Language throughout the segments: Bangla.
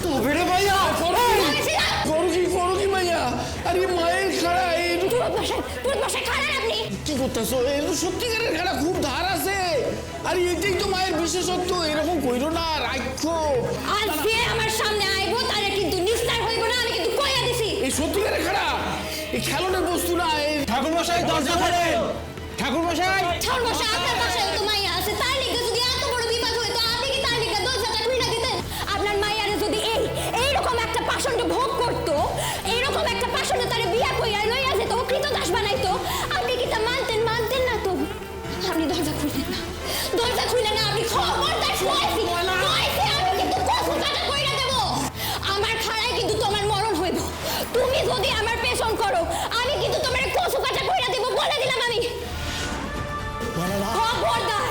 তবে রে ভাইয়া করো কি ভাইয়া? আরে মায়ের খাড়া কি করতেছো? এই তো সত্যিকারের খাড়া, খুব ধার আছে। আরে এটাই তো মায়ের বিশেষত্ব। এরকম কইরো না, রাখো। আজকে আমার সামনে আইবো তারে কিন্তু নিস্তার হইব না, আমি কিন্তু কইয়া দিছি। এই সত্যিকারের খাড়া, এই খেলনের বস্তু না। এই ঠাকুর মশাই দরজা খোলেন। ঠাকুর মশাই আপনার বাসায় তো মাইয়া আছে, তার লিগে যদি এত বড় বিপদ হইতো আপনি কি তার লিগে দরজাটা খুলে দিতেন? আপনার মাইয়ারে যদি এইরকম একটা পাষণ্ড ভোগ করতো, এইরকম একটা পাষণ্ড তারে বিয়া কইরা লইয়া যেত, কৃতদাস বানাইতো, আপনি কি তা মানতেন না তো? আপনি দরজা খুললেন না, আপনি খবরদার কইছি আমি কিন্তু কসম কাটা কইরা দেব। আমার খাড়ায় কিন্তু তোমার মরণ হইব। তুমি যদি আমার পেছন করো আমি কিন্তু তোমার কসম কাটা কইরা দেব, বলে দিলাম আমি। খবরদার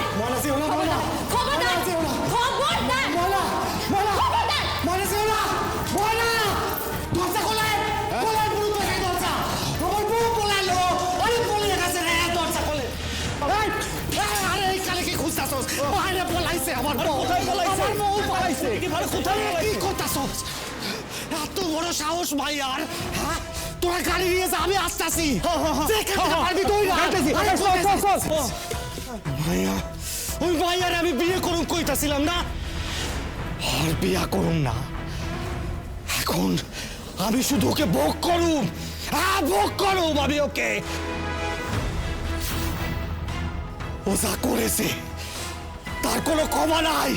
এত বড় সাহস ভাইয়ার, হ্যাঁ? তোরা গাড়ি নিয়ে যা, আমি আসতেছি। ভাইয়া, ওই ভাইয়ার আমি বিয়ে করুম কইতাছিলাম না, আর বিয়া করুম না। এখন আমি শুধু ওকে ভোগ করুম, ভোগ করুম আমি ওকে। ও যা করেছে তার কোনো ক্ষমা নাই,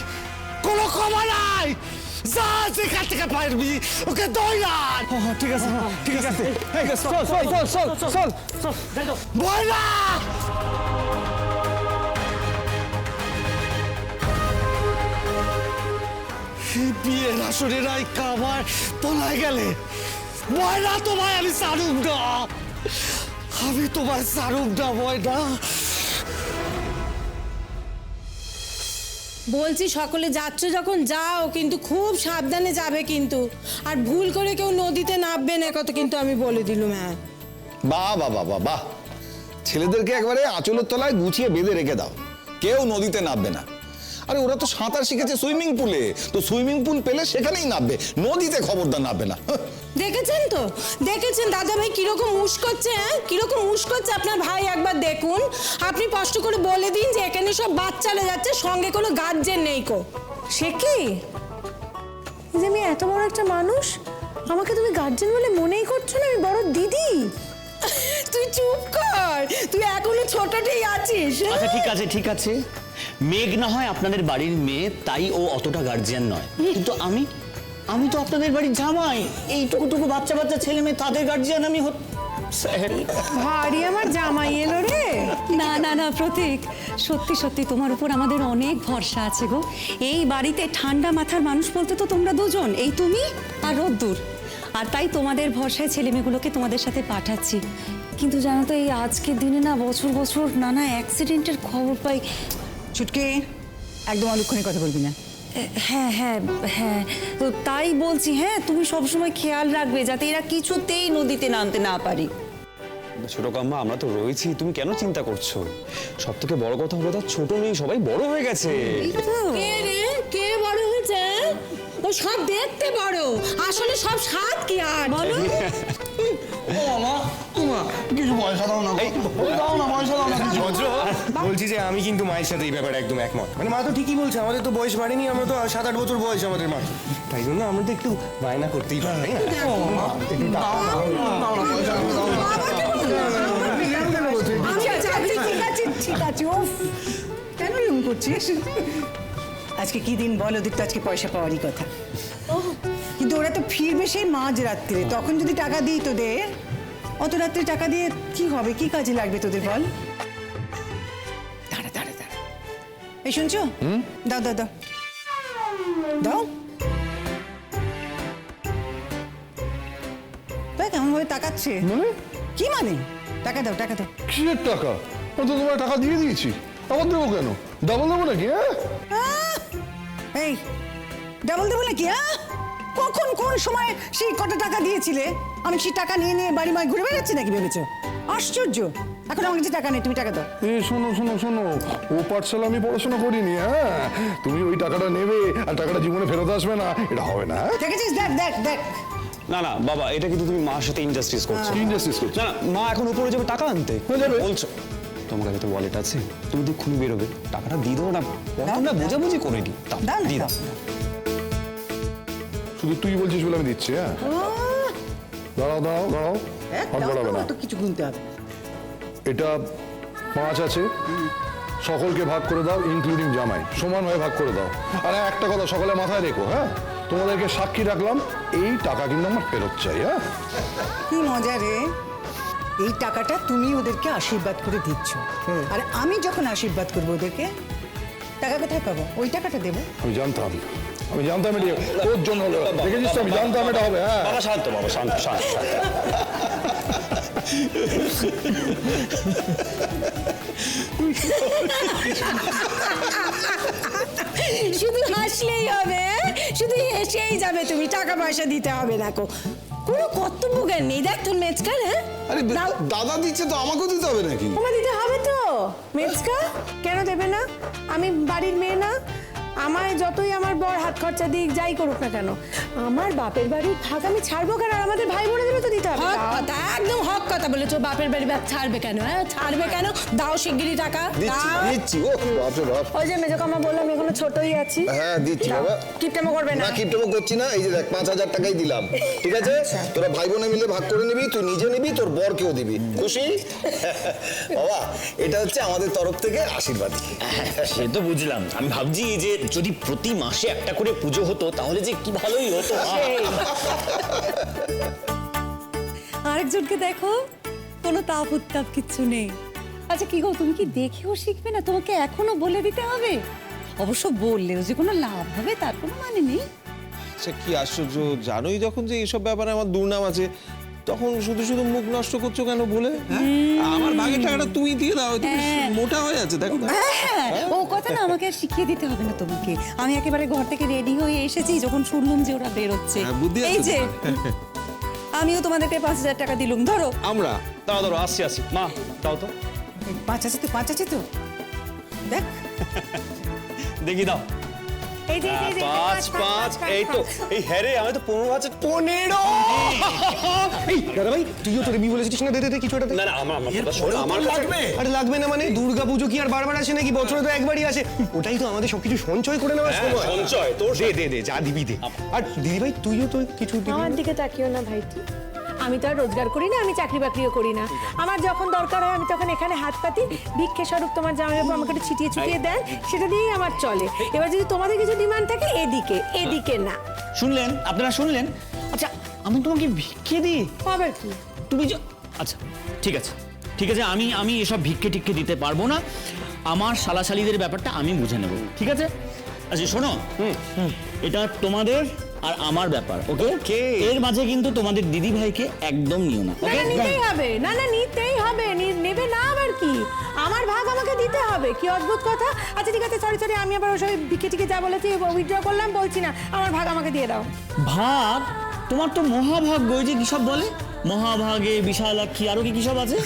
কোনো ক্ষমা নাই। যা যেখান থেকে পারবি ওকে দৌড়া। ঠিক আছে বয়লা। বিয়ের আসরের রাইকা আমার পলায় গেলে বয়লা, তোমায় আমি সারুম না, আমি তোমায় সারুম না বয়লা। বলছি সকলে যাচ্ছ যখন যাও, কিন্তু খুব সাবধানে যাবে কিন্তু, আর ভুল করে কেউ নদীতে নামবে না কত, কিন্তু আমি বলে দিলুম। হ্যাঁ বাহ বাহ বাহ বাহ, ছেলেদেরকে একবারে আঁচলের তলায় গুছিয়ে বেঁধে রেখে দাও, কেউ নদীতে নামবে না। আরে ওরা তো সাঁতার শিখেছে সুইমিং পুলে, তো সুইমিং পুল পেলে সেখানেই নামবে, নদীতে খবরদার নামবে না। দেখেছেন দাদা ভাই কিরকম উস্কোচ্ছে, হ্যাঁ কিরকম উস্কোচ্ছে আপনার ভাই, একবার দেখুন। আপনি কষ্ট করে বলে দিন যে এখানে সব বাচ্চারা যাচ্ছে, সঙ্গে কোনো গার্জেন নেই কো। সে কি যে আমি এত বড় একটা মানুষ, আমাকে তুমি গার্জেন বলে মনেই করছো না? আমি বড় দিদি। তুই চুপ কর, তুই এখনো ছোটটাই আছিস। আচ্ছা ঠিক আছে, মেঘ না হয় আপনাদের বাড়ির মেয়ে, তাই ও অতটা গার্জিয়ান নয়, কিন্তু আমি তো আপনাদের বাড়ির জামাই। এইটুকু বাচ্চা ছেলে মেয়ে, তাদের গার্জিয়ান আমি ভারী আমার জামাই এলো রে। না প্রতীক, সত্যি তোমার উপর আমাদের অনেক ভরসা আছে গো। এই বাড়িতে ঠান্ডা মাথার মানুষ বলতে তো তোমরা দুজন, এই তুমি আর রোদ্দুর, আর তাই তোমাদের ভরসায় ছেলেমেয়েগুলোকে তোমাদের সাথে পাঠাচ্ছি। কিন্তু জানো তো এই আজকের দিনে না বছর নানা অ্যাক্সিডেন্টের খবর পাই। ছুটকে একদম অলক্ষণে কথা বলবি না। হ্যাঁ তো তাই বলছি, হ্যাঁ তুমি সবসময় খেয়াল রাখবে যাতে এরা কিছুতেই নদীতে নামতে না পারি। ছোট কাম্মা, আমরা তো রয়েছি, তুমি কেন চিন্তা করছো? সব থেকে বড় কথা হলো তার ছোট নেই, সবাই বড় হয়ে গেছে। কে বড় হয়েছে? ও সব দেখতে বড়, আসলে সব সাত কি আর বলো। কিছু পয়সা দাও না, পয়সা দাও না। বলছি যে আমি কিন্তু মায়ের সাথে এই ব্যাপারে একদম একমত। মানে মা তো ঠিকই বলছে, আমাদের তো বয়স বাড়েনি, আমরা তো 7-8 বছর বয়স আমাদের মা, তাই জন্য আমরা তো একটু বায়না করতেই পারি। ঠিক আছে ও কেন এরকম করছিস? আজকে কি দিন বল, ওদের তো আজকে পয়সা পাওয়ারই কথা, কিন্তু ওরা তো ফিরবে সেই মাঝ রাত্রে, তখন যদি টাকা দিই তোদের, অত রাত্রে টাকা দিয়ে কি হবে, কি কাজে লাগবে তোদের বল? দাঁড়া এই শুনছো? দাও কেমন ভাবে তাকাচ্ছে, কি মানে? টাকা দাও। কিসের টাকা? ও তো তোমার টাকা দিয়ে দিয়েছি, আবার দেবো কেন? ডাবল দেবো নাকি? এই ডাবল দেবো নাকি? কখন কোন সময় সেই কত টাকা দিয়েছিলে? আমি সেই টাকা নিয়ে বাড়ি মায় ঘুরে বেড়াচ্ছি নাকি ভেবেছো? আশ্চর্য, এখন আমার কাছে টাকা নেই, তুমি টাকা দাও। শোনো, ও পাঠশালা আমি পড়াশোনা করিনি। তুমি ওই টাকাটা নেবে আর টাকাটা জীবনে ফেরত আসবে না, এটা হবে না। দেখেছিস? দেখ দেখ দেখ না না বাবা, এটা কিন্তু তুমি মার সাথে ইনজাস্টিস করছো। ইনজাস্টিস করছো? না না, মা এখন উপরে যাবে টাকা আনতে। বলছো তোমার কাছে তো ওয়ালেট আছে, তুমি তো খুবই বেরোবে, টাকাটা দিয়ে দেবো না, আমরা বোঝাবুঝি করে নি। দিয়ে দাও। শুধু তুই বলছিস বলে আমি দিচ্ছি। হ্যাঁ, দাঁড়াও দাঁড়াও দাঁড়াও, হাত বাড়াবে না। তো কিছু গুনতে হবে। এটা 5 আছে, সকলকে ভাগ করে দাও, ইনক্লুডিং জামাই, সমানভাবে ভাগ করে দাও। আর একটা কথা সকলে মাথায় রেখো, হ্যাঁ, তোমাদেরকে সাক্ষী রাখলাম, এই টাকা কিন্তু আমার ফেরত চাই। হ্যাঁ, কি মজা রে, এই টাকাটা তুমি ওদেরকে আশীর্বাদ করে দিচ্ছ, আর আমি যখন আশীর্বাদ করবো ওদেরকে, টাকা কোথায় পাবো? ওই টাকাটা দেবো। আমি জানতাম এটা তোর জন্য হলো, দেখেছিস তো, আমি জানতাম এটা হবে। হ্যাঁ বাবা শান্ত, বাবা শান্ত শান্ত। শুধু হাসলেই হবে, শুধু হেসেই যাবে তুমি, টাকা পয়সা দিতে হবে না। কোনো কর্তব্য জ্ঞান নেই। দেখ তোর মেচকা। হ্যাঁ, আরে দাদা দিচ্ছে তো, আমাকেও দিতে হবে নাকি? তোমার দিতে হবে তো মেচকা, কেন দেবে না? আমি বাড়ির মেয়ে না? আমায় যতই আমার বর হাত খরচা দিক, যাই করুক না কেন, আমার বাপের বাড়ির ভাগ আমি ছাড়বো কেন? আর আমাদের ভাই বোনেদেরও তো দিতে হবে। হক কথা, একদম হক কথা বলেছো। বাপের বাড়ি ভাগ ছাড়বে কেন? হ্যাঁ, ছাড়বে কেন? দাও শিগগিরই টাকা দাও। দিচ্ছি। ও বাপরে বাপ। ওই যে মেজকামা বললাম এখনো ছোটই আছি। হ্যাঁ দিচ্ছি বাবা। কিপটেমো করবে না। না কিপটেমো করছি না, এই যে দেখ 5,000 টাকাই দিলাম, ঠিক আছে? তোরা ভাই বোনে মিলে ভাগ করে নিবি, তুই নিজে নিবি, তোর বরকেও দিবি। খুশি? বাবা এটা হচ্ছে আমাদের তরফ থেকে আশীর্বাদ। সে তো বুঝলাম, আমি ভাবছি যে যদি প্রতি মাসে একটা করে পুজো হতো তাহলে যে কি ভালোই হতো। আরেকজনকে দেখো, কোনো তাপ উত্তাপ কিচ্ছু নেই। আচ্ছা কি গো, তুমি কি দেখেও শিখবে না? তোমাকে এখনো বলে দিতে হবে? অবশ্য বললেও যে কোনো লাভ হবে তার কোনো মানে নেই। সে কি আশ্চর্য, জানোই যখন যে এইসব ব্যাপারে আমার দুর্নাম আছে, তখন শুধু শুধু মুখ নষ্ট করছো কেন বলে? আমার ভাগের টাকাটা তুমি দিয়ে দাও, তুমি মোটা হয়ে আছে দেখো। হ্যাঁ, ও কথা না আমাকে আর শিখিয়ে দিতে হবে না তোমাকে। আমি একেবারে ঘর থেকে রেডি হয়ে এসেছি যখন শুনলাম যে ওরা বেরোচ্ছে। এই যে আমিও তোমাদেরকে 5,000 টাকা দিলুম, ধরো। আমরা দাও আসছি মা, দাও তো। 5 আছে তো, 5 আছে তো, দেখ দেখি দাও। এই যে 5 এই তো, এই হ্যাঁ রে, আমি তো 15 আছে। 15! এই দাদা ভাই, তুইও তো রেবি বলেছিস না, দে দে কিছু একটা। না না, আমার লাগবে। আরে লাগবে না মানে, দুর্গা পুজো কি আর বারবার আসে নাকি? বছরে তো একবারই আসে। ওটাই তো আমাদের সবকিছু সঞ্চয় করে নেওয়ার সময়। সঞ্চয় তোর। দে যা দিবি দে। আর দিদি ভাই তুইও তো কিছু দিবি। আমার দিকে তাকিও না ভাই, আমি তো আর রোজগার করি না, আমি চাকরি বাকরিও করি না। আমার যখন দরকার হয় আমি তখন এখানে হাত পাতি, ভিক্ষে স্বরূপ তোমার জামাইবাবু আমাকে একটু ছিটিয়ে দেন, সেটা দিয়েই আমার চলে। এবার যদি তোমাদের কিছু ডিমান্ড থাকে, এদিকে না। শুনলেন, আপনারা শুনলেন? আচ্ছা আমি তোমাকে ভিক্ষে দিই? হবে কি? তুমি আচ্ছা ঠিক আছে, আমি এসব ভিক্ষে টিক্ষে দিতে পারবো না। আমার শালাশালিদের ব্যাপারটা আমি বুঝে নেব, ঠিক আছে? আচ্ছা শোনো, এটা তোমাদের আর আমার ব্যাপার, ওকে? এর মাঝে কিন্তু তোমাদের দিদি ভাইকে একদম নিও না, ওকে? নিতেই হবে, না নিতেই হবে, নেবে না আবার কি? আমার ভাগ আমাকে দিতে হবে, কি অদ্ভুত কথা। আচ্ছা ঠিক আছে, সরি আমি আবার ওসব ভিক্ষে টিকে যা বলেছি উইথড্র করলাম, বলছি না, আমার ভাগ আমাকে দিয়ে দাও। ভাগ? তোমার তো মহাভাগ্য, ওই যে কিসব বলে, মহাভাগে বিশালাক্ষী, আরো কি সব আছে।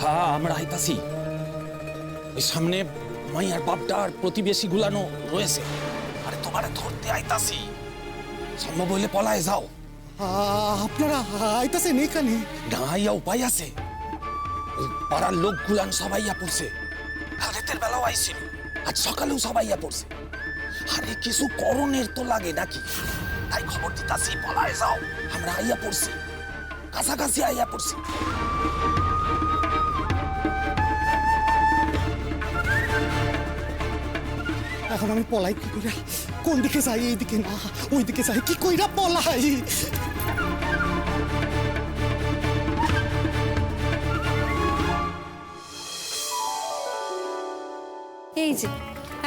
হ্যাঁ আমরা আইতাছি, ওই সামনে মাইয়ার বাপটার প্রতিবেশী গুলানো রয়েছে, আরে তোমারে ধরতে আইতাছি, সম্ভব হইলে পলায় যাও। আপনারা আইতাছেন এখানে? না ইয়া উপায় আছে, পাড়ার লোক গুলান সবাই পড়ছে, কাল রাতের বেলাও আইছিল, আজ সকালেও সব আইয়া পড়ছে। আরে কিছু করণের তো লাগে নাকি? তাই খবর দিতাছি, পলায় যাও, আমরা আইয়া পড়ছি, কাছাকাছি আইয়া পড়ছি। এখন আমি পলাই কি কইরা? কোন দিকে যাই? এই দিকে না ওই দিকে যাই? কি কইরা পলাই? এই যে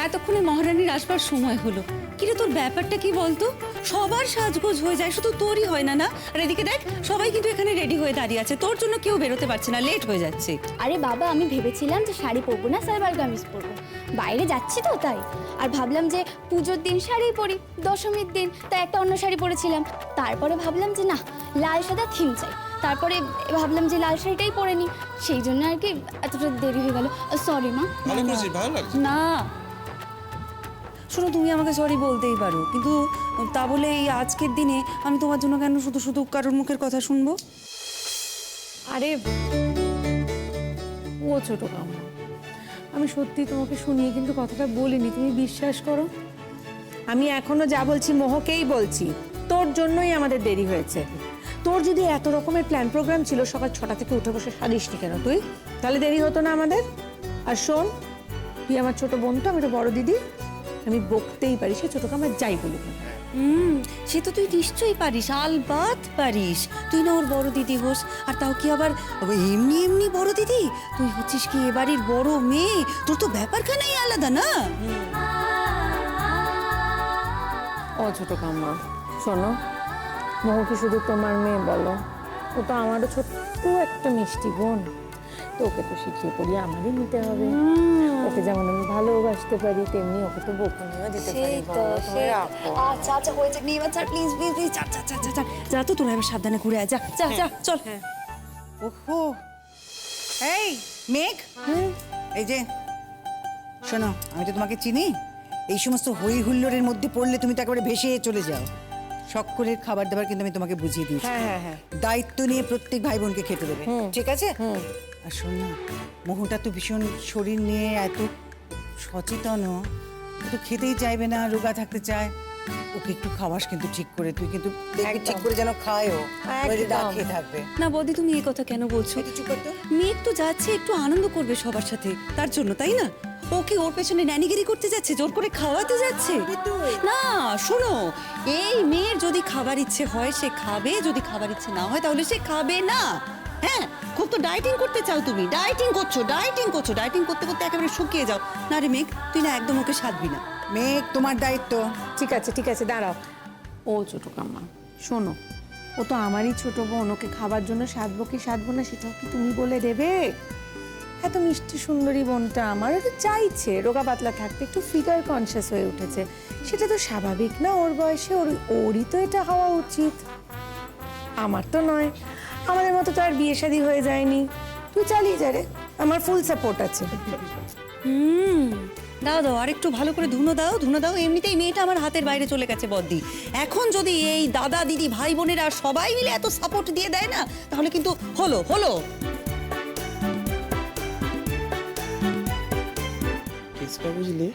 এতক্ষণে মহারানীর আসবার সময় হলো। কিরে তোর ব্যাপারটা কি বলতো? সবার সাজগোজ হয়ে যায়, শুধু তোরই হয় না। না আর এদিকে দেখ, সবাই কিন্তু এখানে রেডি হয়ে দাঁড়িয়ে আছে, তোর জন্য কেউ বেরোতে পারছে না, লেট হয়ে যাচ্ছে। আরে বাবা, আমি ভেবেছিলাম যে শাড়ি পরবো না, সালবার কামিজ পরবো, বাইরে যাচ্ছি তো তাই। আর ভাবলাম যে পুজোর দিন শাড়ি পরি, দশমীর দিন তাই একটা অন্য শাড়ি পরেছিলাম। তারপরে ভাবলাম যে না, লাল সাদা থিম চাই, তারপরে ভাবলাম যে লাল শাড়িটাই পরে নি, সেই জন্য আর কি এতটা দেরি হয়ে গেল। সরি মা। ভালো করেছিস, ভালো লাগছে। না শোনো, তুমি আমাকে সরি বলতেই পারো, কিন্তু তা বলে এই আজকের দিনে আমি তোমার জন্য কেন শুধু শুধু কারোর মুখের কথা শুনবো? আরে ও ছোট কাম্মা, আমি সত্যি তোমাকে শুনিয়ে কিন্তু কথাটা বলিনি, তুমি বিশ্বাস করো। আমি এখনো যা বলছি মোহকেই বলছি, তোর জন্যই আমাদের দেরি হয়েছে। তোর যদি এত রকমের প্ল্যান প্রোগ্রাম ছিল, সকাল 6টা থেকে উঠে বসে সারিসনি কেন তুই? তাহলে দেরি হতো না আমাদের। আর শোন, তুই আমার ছোট বোন তো, আমি তো বড় দিদি, আমি বকতেই পারি, সে ছোট কাম্মা যাই বলুক না। সে তো তুই নিশ্চয়ই পারিস, আলবাত পারিস। তুই না ওর বড় দিদি হোস, আর তাও কি আবার এমনি এমনি বড় দিদি? তুই হচ্ছিস কি এ বাড়ির বড় মেয়ে, তোর তো ব্যাপারখানাই আলাদা না? ও ছোট কাম্মা শোনো, মোহ কি শুধু তোমার মেয়ে বলো? ও তো আমারও ছোট্ট একটা মিষ্টি বোন, তো ওকে তো শিখিয়ে পড়িয়ে আমারই নিতে হবে। ওকে যেমন আমি ভালোবাসতে পারি, তেমনি ওকে তো বকুনিও দিতে পারি। আচ্ছা আচ্ছা হয়েছে, নিয়ে এবার ছাড় প্লিজ প্লিজ প্লিজ, চা চা চা চা যা তো, তোরা এবার সাবধানে ঘুরে আয়, যা যা যা চল। ওহো, এই মেঘ, এই যে শোনো, আমি তো তোমাকে চিনি। এই সমস্ত হই হুল্লোড়ের মধ্যে পড়লে তুমি তো একেবারে ভেসে চলে যাও। সকলের খাবার দাবার কিন্তু আমি তোমাকে বুঝিয়ে দিয়েছি। দায়িত্ব নিয়ে প্রত্যেক ভাই বোনকে খেতে দেবে, ঠিক আছে? আর শোন না, মোহটা তো ভীষণ শরীর নিয়ে এত সচেতন, ও তো খেতেই চাইবে না, রোগা থাকতে চায়। ওকে একটু খাওয়াস কিন্তু ঠিক করে, তুই কিন্তু দেখবি ঠিক করে যেন খায়, ও না খেয়ে থাকবে না। বৌদি তুমি এই কথা কেন বলছো? চুপ কর তো। মেয়ে তো যাচ্ছে একটু আনন্দ করবে সবার সাথে, তার জন্য, তাই না? ও কি ওর পেছনে ন্যানিগিরি করতে যাচ্ছে, জোর করে খাওয়াতে যাচ্ছে? না শোনো, এই মেয়ের যদি খাবার ইচ্ছে হয় সে খাবে, যদি খাবার ইচ্ছে না হয় তাহলে সে খাবে না। হ্যাঁ, খুব তো ডায়েটিং করতে চাও তুমি, ডায়েটিং করছো, ডায়েটিং করতে করতে একেবারে শুকিয়ে যাও। না রে মেঘ, তুই না একদম ওকে সাধবি না। মেঘ, তোমার দায়িত্ব। ঠিক আছে দাঁড়াও। ও ছোট কাম্মা শোনো, ও তো আমারই ছোট বোন, ওকে খাবার জন্য সাধবো কি সাধবো না সেটাও কি তুমি বলে দেবে? এত মিষ্টি সুন্দরী বোনটা আমার, ও তো চাইছে রোগা পাতলা থাকতে, একটু ফিগার কনসিয়াস হয়ে উঠেছে, সেটা তো স্বাভাবিক না? ওর বয়সে ওরই তো এটা হওয়া উচিত, আমার তো নয়। আমাদের মতো তো আর বিয়ে শাদী হয়ে যায়নি। তুই চালিয়ে যা রে, আমার ফুল সাপোর্ট আছে। দাও দাও, আর একটু ভালো করে ধুনো দাও। এমনিতেই মেয়েটা আমার হাতের বাইরে চলে গেছে বদ্দি। এখন যদি এই দাদা দিদি ভাই বোনেরা সবাই মিলে এত সাপোর্ট দিয়ে দেয় না, তাহলে কিন্তু হলো। কেসটা বুঝলি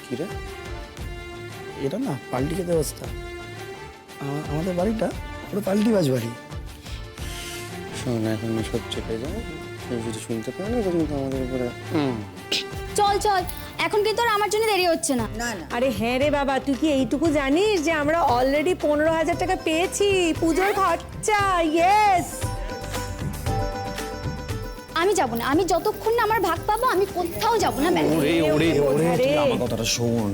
কিরা? এটা না পাল্টি খেতে অবস্থা। আমাদের বাড়িটা পুরো পাল্টিবাজ বাড়ি। শোন, এখন সব চেপে যাও, যদি শুনতে পাও না তখন তো আমাদের উপরে। চল, এখন কিন্তু আর আমার জন্য দেরি হচ্ছে না। আরে হ্যাঁ রে বাবা, তুই কি এইটুকু জানিস যে আমরা অলরেডি 15,000 টাকা পেয়েছি পুজোর খরচা? ইয়েস। আমি যাব না, আমি যতক্ষণ না আমার ভাগ পাবো আমি কোথাও যাব না। আমার কথাটা শোন,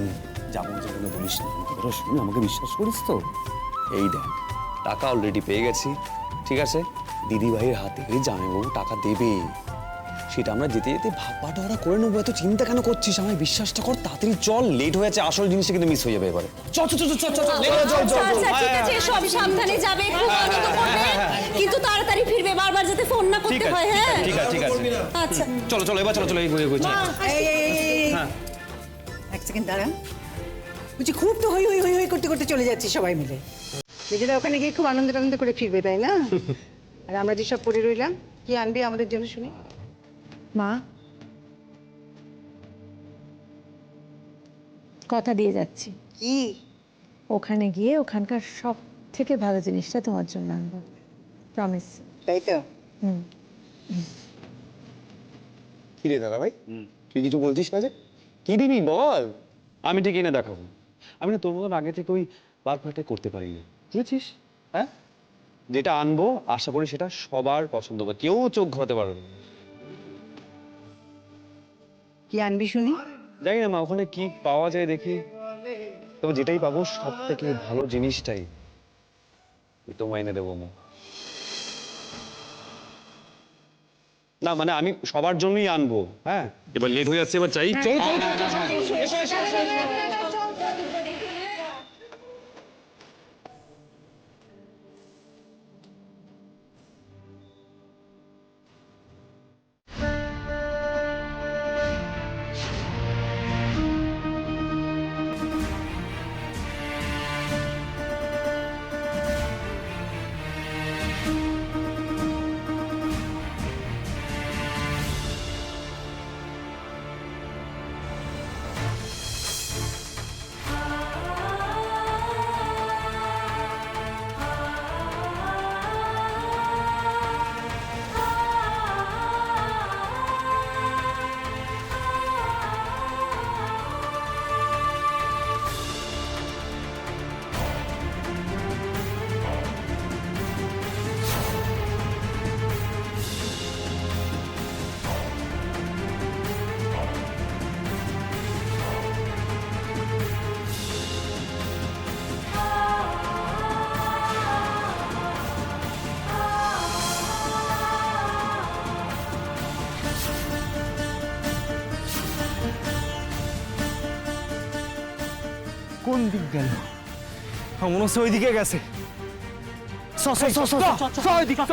যাবো যেগুলো বলিস না, কথাটা শোন, আমাকে বিশ্বাস করিস তো? এই দেখ, টাকা অলরেডি পেয়ে গেছি, ঠিক আছে? দিদি ভাইয়ের হাতে জামাইবাবু টাকা দেবে, সেটা আমরা যেতে যেতে ভাগ বাটোয়ারা করে নেবো। এত চিন্তা কেন করছিস? আমায় বিশ্বাসটা কর, তাড়াতাড়ি চল, লেট হয়ে যাচ্ছে, আসল জিনিসটা কিন্তু মিস হয়ে যাবে এবারে। চল, ঠিক আছে, সব সাবধানে যাবে, খুব আনন্দ করবে, কিন্তু তাড়াতাড়ি ফিরবে, বারবার যাতে ফোন না করতে হয়। হ্যাঁ ঠিক আছে। আচ্ছা চলো এবার চলো এগোই। এক সেকেন্ড দাঁড়া, বুঝছি খুব তো হই করতে করতে চলে যাচ্ছি সবাই মিলে। নিজেরা ওখানে গিয়ে খুব আনন্দ করে ফিরবে, তাই না? আর আমরা যেসব পড়ে রইলাম, কি আনবি আমাদের জন্য শুনি? মা, কথা দিয়ে যাচ্ছি কি ওখানে গিয়ে ওখানকার সব থেকে ভালো জিনিসটা তোমার জন্য আনবো, প্রমিস। তাই তো? কি রে দাদা ভাই, তুই কিছু বলছিস না যে? কি দিবি বল। আমি ঠিক এনে দেখাবো। আমি না তোর মতন আগে থেকে ওই বারবারটা করতে পারি না, বুঝেছিস? হ্যাঁ, যেটা আনবো আশা করি সেটা সবার পছন্দ হবে, কেউ চোখ ঘোরাতে পারবে না। কি আনবি শুনি? জানি না মা, ওখানে কি পাওয়া যায় দেখি। তবে যেটাই পাবো সব থেকে ভালো জিনিসটাই তোমায় এনে দেবো মা। না মানে আমি সবার জন্যই আনবো। হ্যাঁ, এবার লেট হয়ে যাচ্ছে, এবার চাই। কোন দিক গেল? মনে হচ্ছে ওইদিকে গেছে। ওইদিকে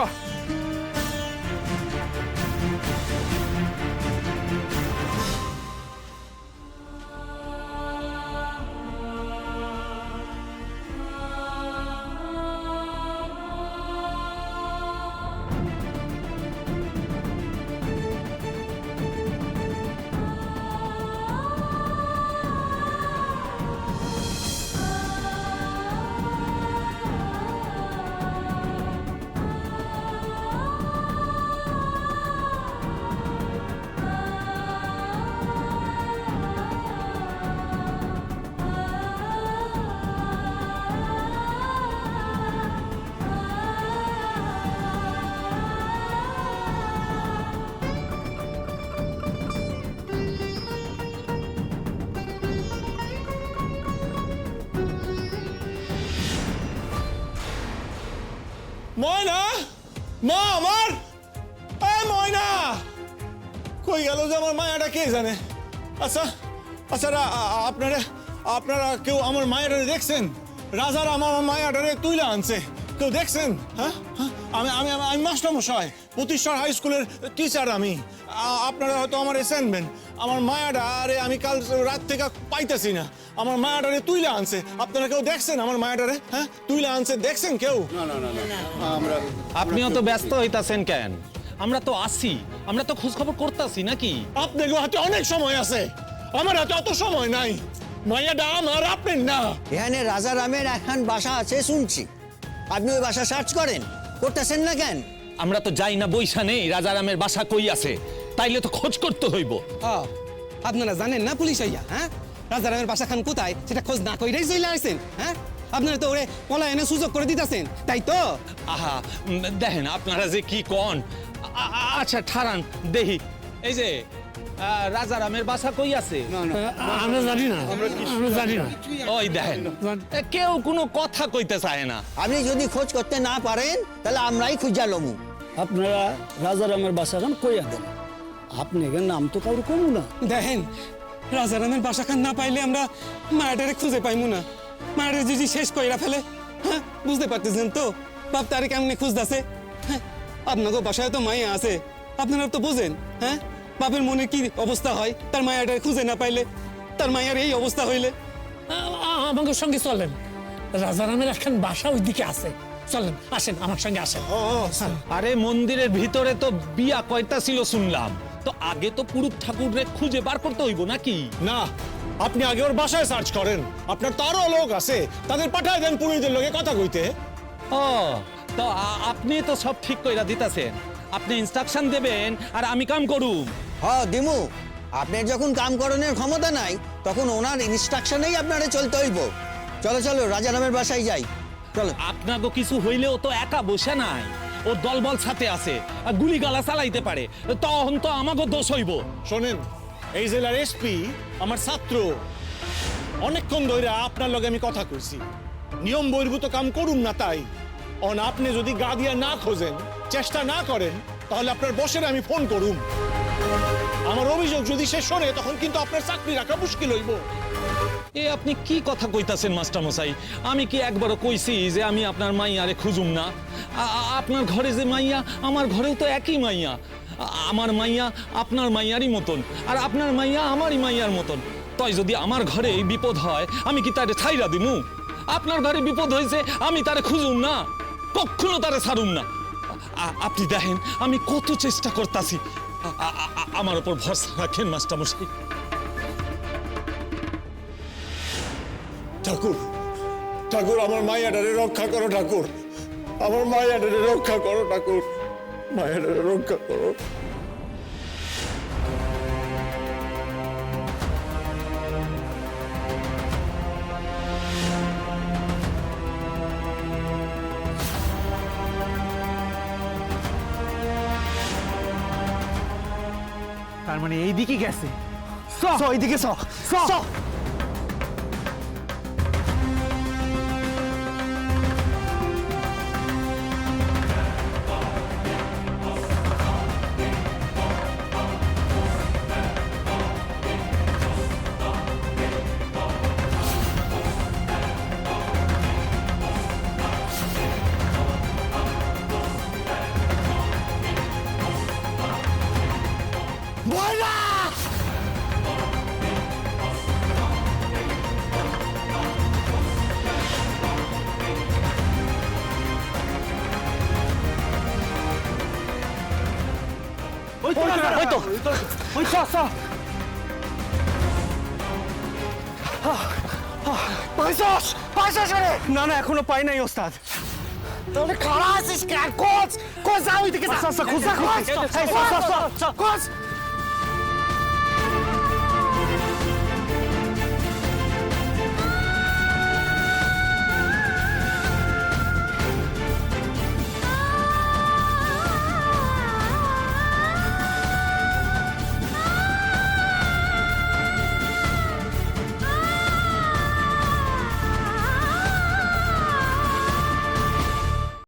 ময়না, মা আমার, ময়না কই গেল যে আমার মায়াটা কে জানে? আচ্ছা আচ্ছা, আপনারা কেউ আমার মায়াটা দেখছেন? রাজার আমার মায়াটারে তুইলা আনছে, কেউ দেখছেন? হ্যাঁ, আমি আমি আমি মাস্টারমশাই, প্রতিষ্ঠার হাই স্কুলের টিচার আমি। আপনারা হয়তো আমার চেনবেন। আমার মায়াটা আরে আমি কাল রাত থেকে পাইতেছি না। আমার মায়াটারে তুইলা আনছে, আপনারা কেউ দেখছেন আমার মায়াটারে? হ্যাঁ, তুইলা আনছে, দেখছেন কেউ? আপনিও তো ব্যস্ত হইতাছেন কেন? আমরা তো আসি, আমরা তো খোঁজ খবর করতেছি নাকি? আপনার হাতে অনেক সময় আছে, আমার হাতে অত সময় নাই। মায়াটা আমার, আপনার না। এখানে রাজা রামের এখন বাসা আছে শুনছি, আপনি ওই বাসা সার্চ করেন, করতেছেন না কেন? আমরা তো যাই না, বৈশা নেই রাজারামের বাসা কই আছে, তাইলে তো খোঁজ করতে হইব। আপনারা জানেন না পুলিশ আইয়া, হ্যাঁ, রাজারামের বাসা খান কোথায় সেটা খোঁজ না কইরাই চলে আসছেন। হ্যাঁ, আপনারা তো ওরে পলায়নের সুযোগ করে দিতেছেন, তাই তো? আহা, দেখেন আপনারা যে কি কন। আচ্ছা ঠারান দেহি, এই যে রাজারামের বাসা কই আছে? আমরা জানি না, আমরা জানি না। ওই দেখেন, কেউ কোনো কথা কইতে চায় না। আপনি যদি খোঁজ করতে না পারেন তাহলে আমরাই খুঁজা লমু। আপনারা রাজারামের বাসা খান কইয়া দেন, আপনি এখানে নাম তো কারো কমু না। দেখেন, রাজারামের বাসা খান না পাইলে আমরা মায়াটারে খুঁজে পাইমু না। মায়াটারে যদি শেষ কইরা ফেলে, হ্যাঁ, বুঝতে পারতেছেন তো বাপ তারে কেমনে খুঁজতেছে। হ্যাঁ, আপনাকে বাসায় তো মায়া আছে, আপনারা তো বোঝেন। হ্যাঁ, বাপের মনে কি অবস্থা হয় তার মায়াটারে খুঁজে না পাইলে, তার মায়ের এই অবস্থা হইলে। আমাদের সঙ্গে চলেন, রাজারামের একখান বাসা ওইদিকে আছে, চলেন, আসেন আমার সঙ্গে আসেন। আরে মন্দিরের ভিতরে তো বিয়া কয়টা ছিল শুনলাম, তো আগে তো পুরুত ঠাকুরে খুঁজে বার করতে হইব নাকি? না, আপনি আগে ওর বাসায় সার্চ করেন, আপনার তো আরো লোক আছে, তাদের পাঠায় দেন পুলিশদের লগে কথা কইতে। ও তো আপনি তো সব ঠিক কইরা দিতাছেন, আপনি ইনস্ট্রাকশন দেবেন আর আমি কাম করুম। দিমু, আপনার যখন কাম করণের ক্ষমতা নাই তখন ওনার ইনস্ট্রাকশনেই আপনারে চলতে হইব। চলো চলো রাজারামের বাসায় যাই, চলো। আপনাকে কিছু হইলেও তো একা বসে নাই, ও দলবল সাথে আছে, আর গুলি গালা চালাইতে পারে, তখন তো আমাকে দোষ হইব। শোনেন, এই জেলার এসপি আমার ছাত্র, অনেকক্ষণ ধরে আপনার লগে আমি কথা কইছি, নিয়ম বহির্ভূত কাম করুন না। তাই আপনি যদি গা দিয়া না খোঁজেন, চেষ্টা না করেন, তাহলে আপনার বসের আমি ফোন করুম। আমার অভিযোগ যদি সে শোনে, তখন কিন্তু আপনার চাকরি রাখা মুশকিল হইব। এ আপনি কি কথা কইতাছেন মাস্টার মশাই? আমি কি একবারও কইছি যে আমি আপনার মাইয়ারে খুঁজুম না? আপনার ঘরে যে মাইয়া, আমার ঘরেও তো একই মাইয়া। আমার মাইয়া আপনার মাইয়ারই মতন, আর আপনার মাইয়া আমারই মাইয়ার মতন। তাই যদি আমার ঘরে বিপদ হয়, আমি কি তারে ছাইরা দিমু? আপনার ঘরে বিপদ হয়েছে, আমি তারে খুঁজুম না, কখনো তারে ছাড়ুম না। আপনি দেখেন আমি কত চেষ্টা করতাছি, আমার উপর ভরসা রাখেন মাস্টার মশাই। ঠাকুর, ঠাকুর, আমার মাইয়াটারে রক্ষা করো ঠাকুর, আমার মাইয়াটারে রক্ষা করো ঠাকুর, মাইয়াটারে রক্ষা করো। তার মানে এইদিকে গেছে, এইদিকে না না, এখনো পাই নাই ওস্তাদ। তাহলে খাড়া আছিস কেন? কোচ কোচ, যাও ওইদিকে, খোঁজ